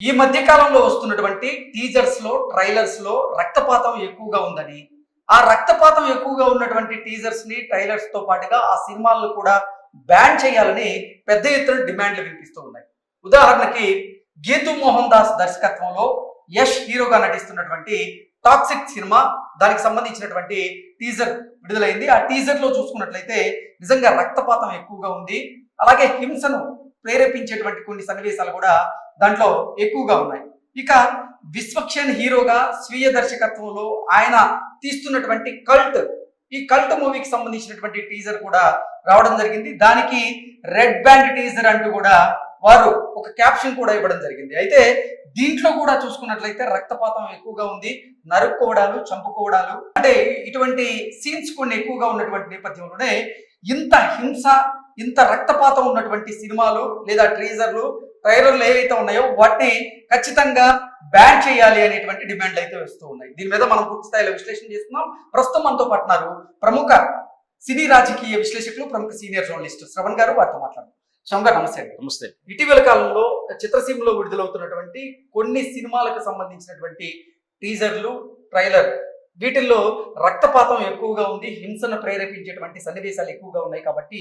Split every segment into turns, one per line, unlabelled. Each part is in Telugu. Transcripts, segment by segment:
ఈ మధ్య కాలంలో వస్తున్నటువంటి టీజర్స్ లో ట్రైలర్స్ లో రక్తపాతం ఎక్కువగా ఉందని, ఆ రక్తపాతం ఎక్కువగా ఉన్నటువంటి టీజర్స్ ని ట్రైలర్స్ తో పాటుగా ఆ సినిమాలను కూడా బ్యాన్ చేయాలని పెద్ద ఎత్తున డిమాండ్లు వినిపిస్తూ ఉన్నాయి. ఉదాహరణకి గీతూ మోహన్ దాస్ దర్శకత్వంలో యష్ హీరోగా నటిస్తున్నటువంటి టాక్సిక్ సినిమా, దానికి సంబంధించినటువంటి టీజర్ విడుదలైంది. ఆ టీజర్ లో చూసుకున్నట్లయితే నిజంగా రక్తపాతం ఎక్కువగా ఉంది. అలాగే హింసను ప్రేరేపించేటువంటి కొన్ని సన్నివేశాలు కూడా దాంట్లో ఎక్కువగా ఉన్నాయి. ఇక విశ్వక్సేన్ హీరోగా స్వీయ దర్శకత్వంలో ఆయన తీస్తున్నటువంటి ఈ కల్ట్ మూవీకి సంబంధించినటువంటి టీజర్ కూడా రావడం జరిగింది. దానికి రెడ్ బ్యాండ్ టీజర్ అంటూ కూడా వారు ఒక క్యాప్షన్ కూడా ఇవ్వడం జరిగింది. అయితే దీంట్లో కూడా చూసుకున్నట్లయితే రక్తపాతం ఎక్కువగా ఉంది, నరుక్కోవడాలు, చంపుకోవడాలు, అంటే ఇటువంటి సీన్స్ కొన్ని ఎక్కువగా ఉన్నటువంటి నేపథ్యంలోనే ఇంత హింస, ఇంత రక్తపాతం ఉన్నటువంటి సినిమాలు లేదా ట్రైలర్లు ఏవైతే ఉన్నాయో వాటిని ఖచ్చితంగా బ్యాన్ చేయాలి అనేటువంటి డిమాండ్లు అయితే వస్తూ ఉన్నాయి. దీని మీద మనం పూర్తి స్థాయిలో విశ్లేషణ చేస్తున్నాం. ప్రస్తుతం మనతో పాటున్నారు ప్రముఖ సినీ రాజకీయ విశ్లేషకులు, ప్రముఖ సీనియర్ జర్నలిస్ట్ శ్రవణ్ గారు. వారితో మాట్లాడుతున్నాం. శ్రవణ్ గారు నమస్తే.
నమస్తే.
ఇటీవల కాలంలో చిత్రసీమలో విడుదలవుతున్నటువంటి కొన్ని సినిమాలకు సంబంధించినటువంటి టీజర్లు, ట్రైలర్, వీటిల్లో రక్తపాతం ఎక్కువగా ఉంది, హింసను ప్రేరేపించేటువంటి సన్నివేశాలు ఎక్కువగా ఉన్నాయి. కాబట్టి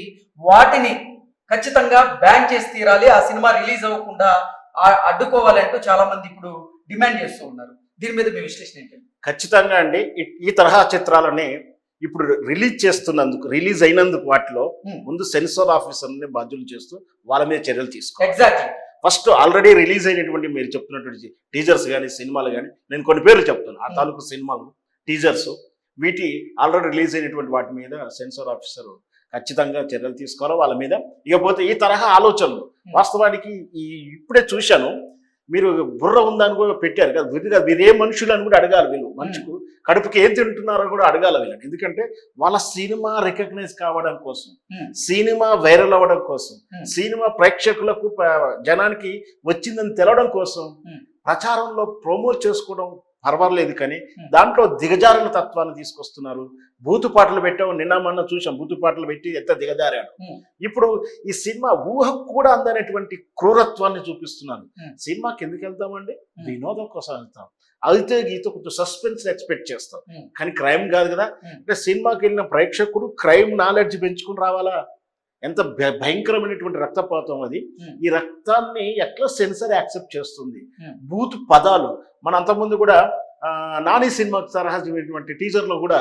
వాటిని ఖచ్చితంగా బ్యాన్ చేసి తీరాలి, ఆ సినిమా రిలీజ్ అవ్వకుండా అడ్డుకోవాలి అంటూ చాలా మంది ఇప్పుడు డిమాండ్ చేస్తూ ఉన్నారు. దీని మీద మీ విశ్లేషణ ఏంటి?
ఖచ్చితంగా అండి. ఈ తరహా చిత్రాలని ఇప్పుడు రిలీజ్ అయినందుకు వాటిలో ముందు సెన్సార్ ఆఫీసర్ని బాధ్యులు చేస్తూ వాళ్ళ మీద చర్యలు తీసుకోవాలి.
ఎగ్జాక్ట్లీ.
ఫస్ట్ ఆల్రెడీ రిలీజ్ అయినటువంటి మీరు చెప్తున్నటువంటి టీజర్స్ కానీ సినిమాలు కానీ, నేను కొన్ని పేర్లు చెప్తాను, ఆ తాలూకు సినిమాలు టీజర్స్, వీటి ఆల్రెడీ రిలీజ్ అయినటువంటి వాటి మీద సెన్సార్ ఆఫీసర్ ఖచ్చితంగా చర్యలు తీసుకోవాలి వాళ్ళ మీద. ఇకపోతే ఈ తరహా ఆలోచనలు వాస్తవానికి ఇప్పుడే చూశాను, మీరు బుర్ర ఉందని కూడా పెట్టారు కదా, విధిగా వీరే మనుషులు అని కూడా అడగాలి. వీళ్ళు మనుషుకు కడుపుకి ఏం తింటున్నారో కూడా అడగాలి వీళ్ళని. ఎందుకంటే వాళ్ళ సినిమా రికగ్నైజ్ కావడం కోసం, సినిమా వైరల్ అవ్వడం కోసం, సినిమా ప్రేక్షకులకు జనానికి వచ్చిందని తెలవడం కోసం ప్రచారంలో ప్రమోట్ చేసుకోవడం పర్వాలేదు, కానీ దాంట్లో దిగజారిన తత్వాన్ని తీసుకొస్తున్నారు. బూతు పాటలు పెట్టాము, నిన్న మొన్న చూసాం, బూతు పాటలు పెట్టి ఎంత దిగజారాడు. ఇప్పుడు ఈ సినిమా ఊహకు కూడా అందనేటువంటి క్రూరత్వాన్ని చూపిస్తున్నారు. సినిమాకి ఎందుకు వెళ్తామండి? వినోదం కోసం వెళ్తాం, అయితే గీత కొంచెం సస్పెన్స్ ఎక్స్పెక్ట్ చేస్తాం, కానీ క్రైమ్ కాదు కదా. అంటే సినిమాకి వెళ్ళిన ప్రేక్షకుడు క్రైమ్ నాలెడ్జ్ పెంచుకుని రావాలా? ఎంత భయంకరమైనటువంటి రక్తపాతం అది. ఈ రక్తాన్ని ఎట్లా సెన్సర్ యాక్సెప్ట్ చేస్తుంది? బూత్ పదాలు మన అంతకుముందు కూడా నాని సినిమాకి తరహాటువంటి టీజర్ లో కూడా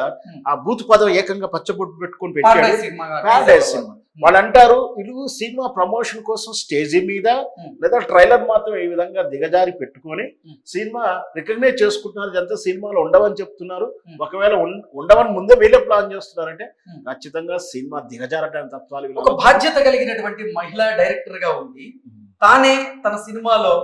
ఆ బూత్ పదం ఏకంగా పచ్చబొట్టు పెట్టుకుని పెట్టాడు. ప్యారడైజ్ సినిమా వాళ్ళు అంటారు, ఇది సినిమా ప్రమోషన్ కోసం స్టేజీ మీద లేదా ట్రైలర్ మాత్రం ఈ విధంగా దిగజారి పెట్టుకొని సినిమా రికగ్నైజ్ చేసుకుంటున్నారు, ఇదంతా సినిమాలో ఉండవని చెప్తున్నారు. ఒకవేళ ఉండవని ముందే వీళ్ళే ప్లాన్ చేస్తున్నారంటే ఖచ్చితంగా సినిమా దిగజారడానికి తత్వాలు.
ఒక బాధ్యత కలిగినటువంటి మహిళా డైరెక్టర్ గా ఉంది, తానే తన సినిమాలో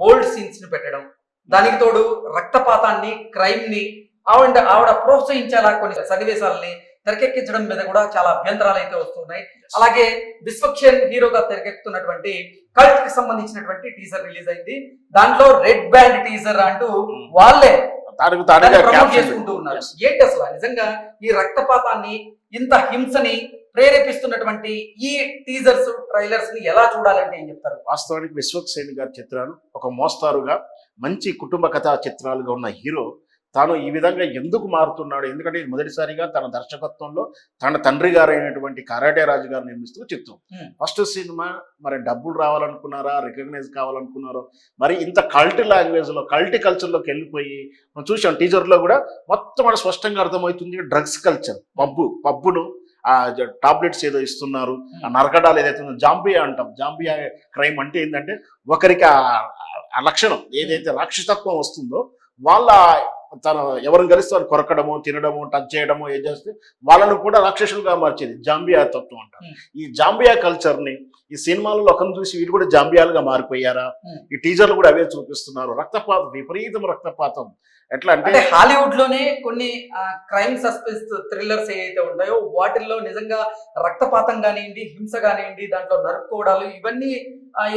బోల్డ్ సీన్స్ ని పెట్టడం, దానికి తోడు రక్తపాతాన్ని, క్రైమ్ ని ఆవిడ ప్రోత్సహించేలా కొన్ని సన్నివేశాలని తెరకెక్కించడం మీద కూడా చాలా అభ్యంతరాలు అయితే వస్తున్నాయి. అలాగే విశ్వక్సేన్ హీరోగా తెరకెక్కుతున్నటువంటి కల్ట్ కి సంబంధించినటువంటి టీజర్ రిలీజ్ అయింది. దాంట్లో రెడ్ బ్యాండ్ టీజర్ అంటూ వాళ్ళే ప్రమోట్ చేసుకుంటూ ఉన్నారు. ఏంటి అసలు నిజంగా ఈ రక్తపాతాన్ని, ఇంత హింసని ప్రేరేపిస్తున్నటువంటి ఈ టీజర్స్, ట్రైలర్స్ ని ఎలా చూడాలంటే ఏం చెప్తారు?
వాస్తవానికి విశ్వక్సేన్ గారి చిత్రాలు ఒక మోస్తారుగా మంచి కుటుంబ కథా చిత్రాలుగా ఉన్న హీరో తాను ఈ విధంగా ఎందుకు మారుతున్నాడు? ఎందుకంటే మొదటిసారిగా తన దర్శకత్వంలో తన తండ్రి గారైనటువంటి కరాటే రాజు గారు నిర్మిస్తున్న చిత్రం. ఫస్ట్ సినిమా మరి డబ్బులు రావాలనుకున్నారా, రికగ్నైజ్ కావాలనుకున్నారో, మరి ఇంత కల్ట్ లాంగ్వేజ్ లో, కల్ట్ కల్చర్లోకి వెళ్ళిపోయి మనం చూసాం. టీజర్లో కూడా మొత్తం మన స్పష్టంగా అర్థమవుతుంది, డ్రగ్స్ కల్చర్, పబ్బును ఆ టాబ్లెట్స్ ఏదో ఇస్తున్నారు, ఆ నరకడాలు ఏదైతే జాంబియా అంటాం. జాంబియా క్రైమ్ అంటే ఏంటంటే ఒకరికి ఆ లక్షణం ఏదైతే రాక్షసత్వం వస్తుందో వాళ్ళ తన ఎవరిని కలిస్తే వాళ్ళు కొరకడము, తినడము, టచ్ చేయడము, ఏం చేస్తే వాళ్ళను కూడా రాక్షసులుగా మార్చేది జాంబియా తత్వం అంటారు. ఈ జాంబియా కల్చర్ ని ఈ సినిమాలలో ఒకరిని చూసి వీళ్ళు కూడా జాంబియాలుగా మారిపోయారా? ఈ టీజర్లు కూడా అవే చూపిస్తున్నారు. రక్తపాతం, విపరీతం రక్తపాతం. ఎట్లా అంటే
హాలీవుడ్ లోనే కొన్ని క్రైమ్ సస్పెన్స్ థ్రిల్లర్స్ ఏవైతే ఉంటాయో వాటిల్లో నిజంగా రక్తపాతం కానివ్వండి, హింస కానివ్వండి, దాంట్లో నరుక్కోవడాలు, ఇవన్నీ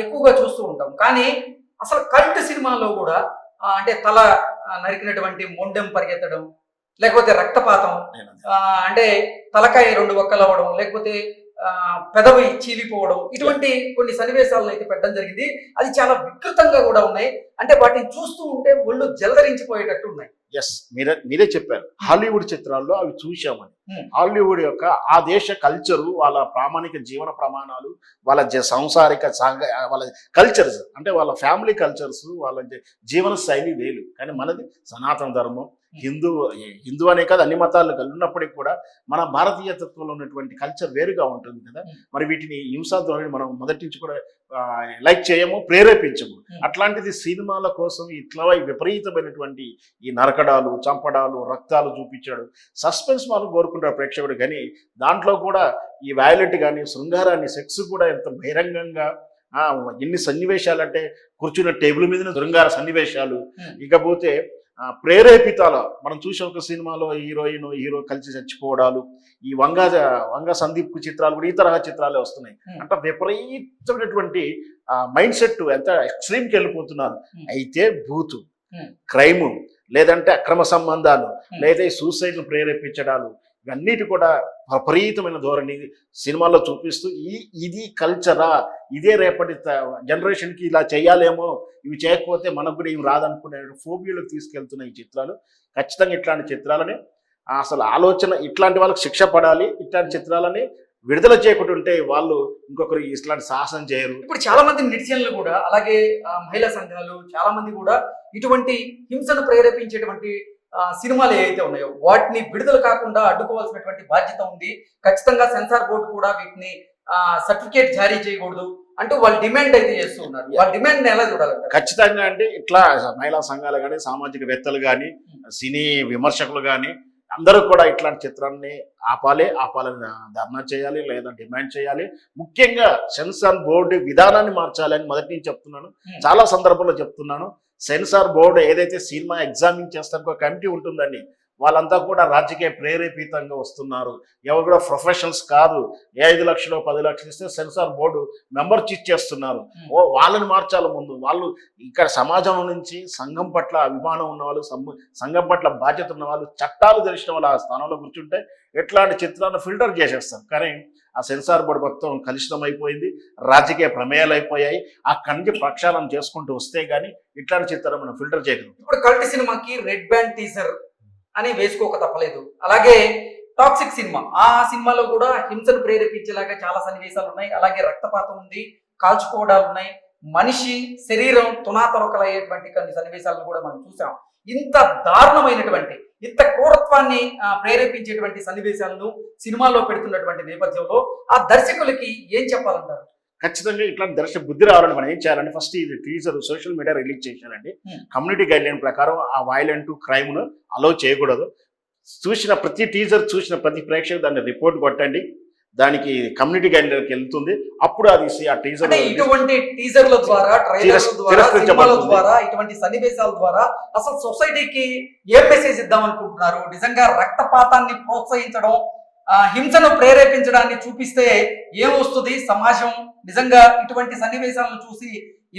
ఎక్కువగా చూస్తూ ఉంటాం. కానీ అసలు కల్ట్ సినిమాలో కూడా అంటే తల నరికినటువంటి మొండెం పరిగెత్తడం, లేకపోతే రక్తపాతం, అంటే తలకాయ రెండు ఒక్కలు అవ్వడం, లేకపోతే పెదవి చీలిపోవడం ఇటువంటి కొన్ని సన్నివేశాలను అయితే పెట్టడం జరిగింది. అది చాలా వికృతంగా కూడా ఉన్నాయి. అంటే వాటిని చూస్తూ ఉంటే ఒళ్ళు జలధరించిపోయేటట్టు ఉన్నాయి.
ఎస్, మీరే చెప్పారు. హాలీవుడ్ చిత్రాల్లో అవి చూశామని.
Hmm.
హాలీవుడ్ యొక్క ఆ దేశ కల్చరు, వాళ్ళ ప్రామాణిక జీవన ప్రమాణాలు, వాళ్ళ సాంసారిక వాళ్ళ కల్చర్స్, అంటే వాళ్ళ ఫ్యామిలీ కల్చర్స్, వాళ్ళ జీవన శైలి వేలు. కానీ మనది సనాతన ధర్మం, హిందూ అనే కాదు అన్ని మతాలు ఉన్నప్పటికీ కూడా మన భారతీయ తత్వంలో ఉన్నటువంటి కల్చర్ వేరుగా ఉంటుంది కదా. మరి వీటిని హింసా ధోరణి మనం మొదటి నుంచి కూడా లైక్ చేయము, ప్రేరేపించము. అట్లాంటిది సినిమాల కోసం ఇట్లా విపరీతమైనటువంటి ఈ నరకడాలు, చంపడాలు, రక్తాలు చూపించాడు. సస్పెన్స్ వాళ్ళు కోరుకుంటారు ప్రేక్షకుడు, కానీ దాంట్లో కూడా ఈ వ్యాలెట్ కానీ శృంగారాన్ని, సెక్స్ కూడా ఎంత బహిరంగంగా ఎన్ని సన్నివేశాలు అంటే కూర్చున్న టేబుల్ మీద శృంగార సన్నివేశాలు. ఇకపోతే ప్రేరేపితాల మనం చూసే ఒక సినిమాలో హీరో కలిసి చచ్చిపోవడాలు, ఈ వంగ సందీప్ చిత్రాలు కూడా ఈ తరహా చిత్రాలే వస్తున్నాయి. అంటే విపరీతమైనటువంటి మైండ్ సెట్ ఎంత ఎక్స్ట్రీమ్కి వెళ్ళిపోతున్నారు. అయితే బూతు, క్రైము, లేదంటే అక్రమ సంబంధాలు, లేదా సూసైడ్ ప్రేరేపించడాలు, ఇవన్నిటి కూడా విపరీతమైన ధోరణి సినిమాల్లో చూపిస్తూ ఇది కల్చరా, ఇదే రేపటి జనరేషన్కి ఇలా చేయాలేమో, ఇవి చేయకపోతే మనకు కూడా ఇవి రాదనుకునే ఫోబియాలకు తీసుకెళ్తున్న ఈ చిత్రాలు. ఖచ్చితంగా ఇట్లాంటి చిత్రాలని అసలు ఆలోచన, ఇట్లాంటి వాళ్ళకి శిక్ష పడాలి. ఇట్లాంటి చిత్రాలని విడుదల చేయకుంటుంటే వాళ్ళు ఇంకొకరు ఇట్లాంటి సాహసం చేయరు.
ఇప్పుడు చాలా మంది నెటిజన్లు కూడా, అలాగే మహిళా సంఘాలు చాలా మంది కూడా ఇటువంటి హింసను ప్రేరేపించేటువంటి సినిమాలు ఏవైతే ఉన్నాయో వాటిని విడుదల కాకుండా అడ్డుకోవాల్సినటువంటి బాధ్యత ఉంది. ఖచ్చితంగా సెన్సార్ బోర్డు కూడా వీటిని సర్టిఫికేట్ జారీ చేయకూడదు అంటూ వాళ్ళు డిమాండ్ అయితే చేస్తూ ఉన్నారు. వాళ్ళ డిమాండ్ ఎలా చూడాలంటే
ఖచ్చితంగా అంటే ఇట్లా మహిళా సంఘాలు కానీ, సామాజికవేత్తలు కానీ, సినీ విమర్శకులు కానీ అందరూ కూడా ఇట్లాంటి చిత్రాన్ని ఆపాలని ధర్నా చేయాలి, లేదా డిమాండ్ చేయాలి. ముఖ్యంగా సెన్సార్ బోర్డు విధానాన్ని మార్చాలని మొదటి నుంచి చెప్తున్నాను, చాలా సందర్భంలో చెప్తున్నాను. సెన్సార్ బోర్డు ఏదైతే సినిమా ఎగ్జామిన్ చేస్తారో కమిటీ ఉంటుందండి, వాళ్ళంతా కూడా రాజకీయ ప్రేరేపితంగా వస్తున్నారు. ఎవరు కూడా ప్రొఫెషనల్స్ కాదు. 5 లక్షలు 10 లక్షలు ఇస్తే సెన్సార్ బోర్డు మెంబర్స్ ఇచ్చేస్తున్నారు. వాళ్ళని మార్చాలి. ముందు వాళ్ళు ఇక్కడ సమాజం నుంచి సంఘం పట్ల అభిమానం ఉన్నవాళ్ళు, సంఘం పట్ల బాధ్యత ఉన్న వాళ్ళు, చట్టాలు తెలిసిన వాళ్ళు ఆ స్థానంలో కూర్చుంటే ఎట్లాంటి చిత్రాలను ఫిల్టర్ చేసేస్తారు. కానీ ఆ సెన్సార్ బోర్డు మొత్తం కలుషితం అయిపోయింది, రాజకీయ ప్రమేయాలు అయిపోయాయి. అక్కడి నుంచి ప్రక్షాళన చేసుకుంటూ వస్తే గానీ ఇట్లాంటి చిత్రాలు మనం ఫిల్టర్ చేయగలం.
ఇప్పుడు కల్ట్ సినిమాకి రెడ్ బ్యాండ్ టీజర్ అని వేసుకోక తప్పలేదు. అలాగే టాక్సిక్ సినిమా, ఆ సినిమాలో కూడా హింసను ప్రేరేపించేలాగా చాలా సన్నివేశాలు ఉన్నాయి. అలాగే రక్తపాతం ఉంది, కాల్చుకోవడాలు ఉన్నాయి, మనిషి శరీరం తునాతొరకలయ్యేటువంటి కొన్ని సన్నివేశాలను కూడా మనం చూసాం. ఇంత దారుణమైనటువంటి, ఇంత క్రూరత్వాన్ని ప్రేరేపించేటువంటి సన్నివేశాలను సినిమాలో పెడుతున్నటువంటి నేపథ్యంలో ఆ దర్శకులకి ఏం చెప్పాలంటారు?
ఖచ్చితంగా ఇట్లాంటి దర్శక బుద్ధి రావాలని మనం ఏం చేయాలంటే, ఫస్ట్ ఇది టీజర్ సోషల్ మీడియా రిలీజ్ చేశారండి. కమ్యూనిటీ గైడ్ లైన్ ప్రకారం ఆ వైలెంట్ క్రైమ్ను అలౌ చేయకూడదు. చూసిన ప్రతి టీజర్ చూసిన ప్రతి ప్రేక్షకుడు దాన్ని రిపోర్ట్ కొట్టండి, దానికి కమ్యూనిటీ గైడ్ లైన్కి వెళ్తుంది. అప్పుడు అది ఆ టీజర్,
ఇటువంటి టీజర్ల ద్వారా, ట్రైలర్ల ద్వారా, సినిమాల ద్వారా, ఇటువంటి సన్నివేశాల ద్వారా అసలు సొసైటీకి ఏ మెసేజ్ ఇద్దాం అనుకుంటున్నారు? నిజంగా రక్తపాతాన్ని ప్రోత్సహించడం, హింసను ప్రేరేపించడాన్ని చూపిస్తే ఏమొస్తుంది? సమాజం నిజంగా ఇటువంటి సన్నివేశాలను చూసి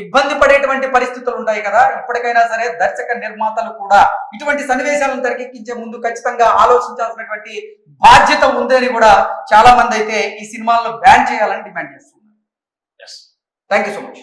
ఇబ్బంది పడేటువంటి పరిస్థితులు ఉంటాయి కదా. ఇప్పటికైనా సరే దర్శక నిర్మాతలు కూడా ఇటువంటి సన్నివేశాలను తెరకెక్కించే ముందు ఖచ్చితంగా ఆలోచించాల్సినటువంటి బాధ్యత ఉందని కూడా చాలా మంది అయితే ఈ సినిమాలను బ్యాన్ చేయాలని డిమాండ్ చేస్తున్నారు. Thank you so much.